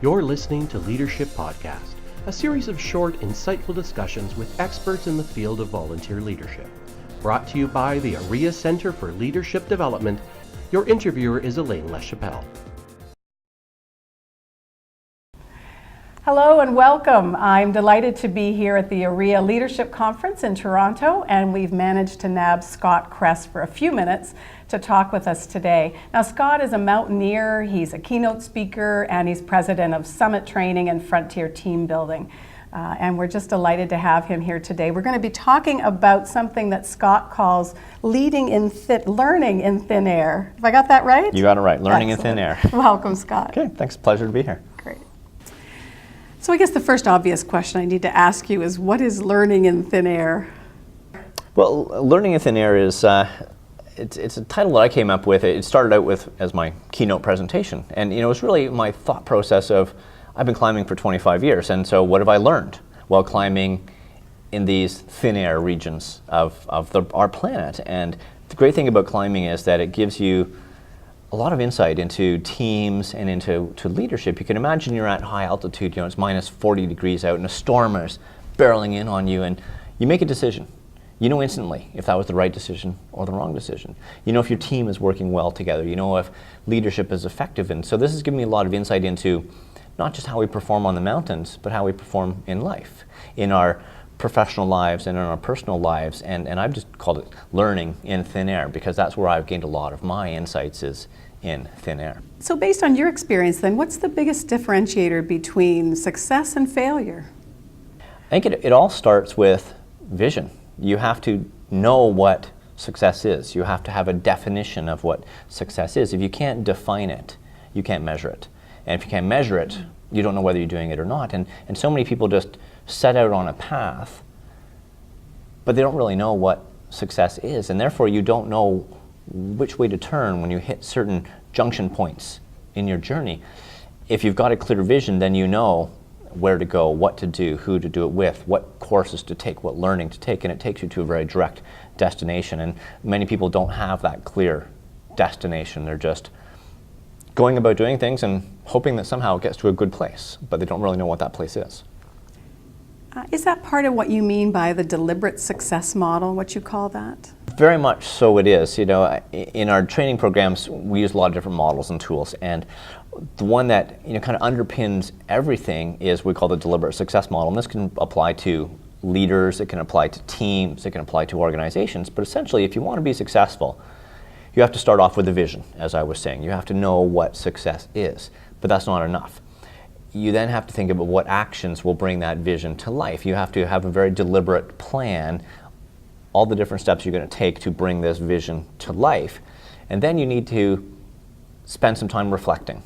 You're listening to Leadership Podcast, a series of short, insightful discussions with experts in the field of volunteer leadership. Brought to you by the AREA Center for Leadership Development. Your interviewer is Elaine LaChapelle. Hello and welcome. I'm delighted to be here at the AREA Leadership Conference in Toronto, and we've managed to nab Scott Kress for a few minutes to talk with us today. Now, Scott is a mountaineer, he's a keynote speaker, and he's president of Summit Training and Frontier Team Building. And we're just delighted to have him here today. We're going to be talking about something that Scott calls learning in thin air. Have I got that right? You got it right, learning Excellent. in thin air. Welcome, Scott. Okay, thanks, pleasure to be here. Great. So I guess the first obvious question I need to ask you is, what is learning in thin air? Well, learning in thin air is, it's a title that I came up with. It started out with as my keynote presentation. And it was really my thought process of, I've been climbing for 25 years, and so what have I learned while climbing in these thin air regions of our planet? And the great thing about climbing is that it gives you a lot of insight into teams and into leadership. You can imagine you're at high altitude, it's minus 40 degrees out and a storm is barreling in on you, and you make a decision. You know instantly if that was the right decision or the wrong decision. You know if your team is working well together. You know if leadership is effective. And so this has given me a lot of insight into not just how we perform on the mountains, but how we perform in life, in our professional lives and in our personal lives. And I've just called it learning in thin air, because that's where I've gained a lot of my insights, is in thin air. So based on your experience then, what's the biggest differentiator between success and failure? I think it all starts with vision. You have to know what success is. You have to have a definition of what success is. If you can't define it, you can't measure it. And if you can't measure it, you don't know whether you're doing it or not. And so many people just set out on a path, but they don't really know what success is. And therefore, you don't know which way to turn when you hit certain junction points in your journey. If you've got a clear vision, then you know where to go, what to do, who to do it with, what courses to take, what learning to take, and it takes you to a very direct destination. And many people don't have that clear destination. They're just going about doing things and hoping that somehow it gets to a good place, but they don't really know what that place is. Is that part of what you mean by the deliberate success model, what you call that? Very much so it is. In our training programs, we use a lot of different models and tools, and the one that kind of underpins everything is we call the deliberate success model. And this can apply to leaders, it can apply to teams, it can apply to organizations. But essentially, if you want to be successful, you have to start off with a vision, as I was saying. You have to know what success is, but that's not enough. You then have to think about what actions will bring that vision to life. You have to have a very deliberate plan, all the different steps you're going to take to bring this vision to life. And then you need to spend some time reflecting.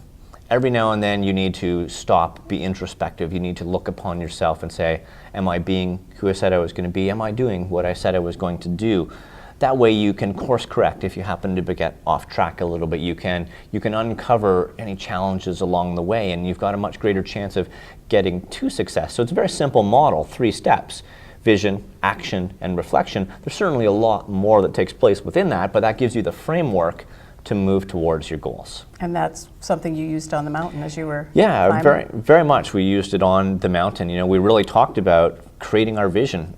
Every now and then you need to stop, be introspective. You need to look upon yourself and say, am I being who I said I was going to be? Am I doing what I said I was going to do? That way you can course correct if you happen to get off track a little bit. You can uncover any challenges along the way, and you've got a much greater chance of getting to success. So it's a very simple model, 3 steps: vision, action, and reflection. There's certainly a lot more that takes place within that, but that gives you the framework to move towards your goals. And that's something you used on the mountain as you were climbing? Very, very much. We used it on the mountain. We really talked about creating our vision.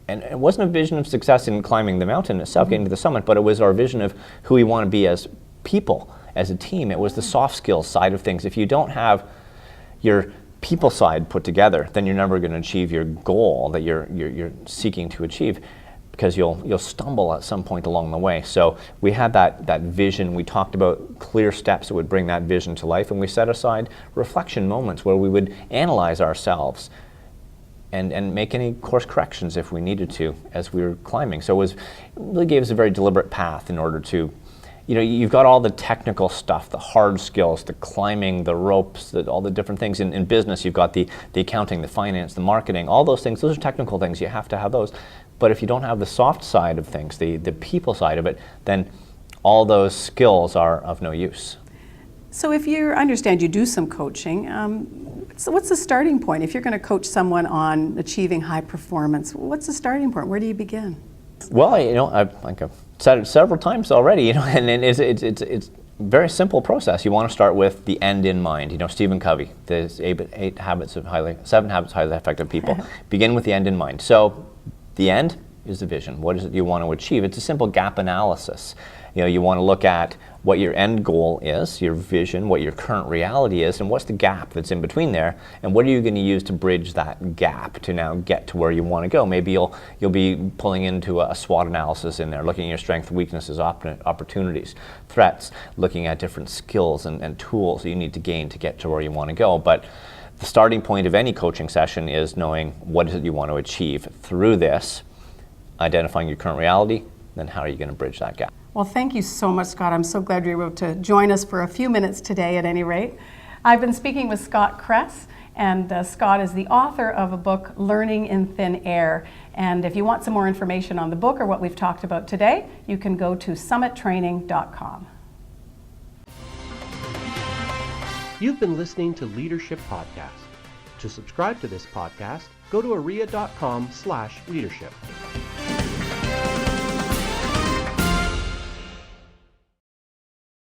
And it wasn't a vision of success in climbing the mountain itself, getting to the summit, but it was our vision of who we want to be as people, as a team. It was the soft skills side of things. If you don't have your people side put together, then you're never going to achieve your goal that you're seeking to achieve, because you'll stumble at some point along the way. So we had that vision. We talked about clear steps that would bring that vision to life, and we set aside reflection moments where we would analyze ourselves and make any course corrections if we needed to as we were climbing. So it really gave us a very deliberate path in order to, you've got all the technical stuff, the hard skills, the climbing, the ropes, all the different things. In business, you've got the accounting, the finance, the marketing, all those things. Those are technical things. You have to have those. But if you don't have the soft side of things, the people side of it, then all those skills are of no use. So if you understand you do some coaching, so what's the starting point? If you're going to coach someone on achieving high performance, what's the starting point? Where do you begin? Well, I've said it several times already, and it's very simple process. You want to start with the end in mind. Stephen Covey, the 7 habits of highly effective people. Begin with the end in mind. So the end is the vision. What is it you want to achieve? It's a simple gap analysis. You want to look at what your end goal is, your vision, what your current reality is, and what's the gap that's in between there, and what are you going to use to bridge that gap to now get to where you want to go. Maybe you'll be pulling into a SWOT analysis in there, looking at your strengths, weaknesses, opportunities, threats, looking at different skills and tools that you need to gain to get to where you want to go. But the starting point of any coaching session is knowing what is it you want to achieve through this, identifying your current reality, then how are you going to bridge that gap. Well, thank you so much, Scott. I'm so glad you were able to join us for a few minutes today at any rate. I've been speaking with Scott Kress, and Scott is the author of a book, Learning in Thin Air. And if you want some more information on the book or what we've talked about today, you can go to summittraining.com. You've been listening to Leadership Podcast. To subscribe to this podcast, go to aria.com/leadership.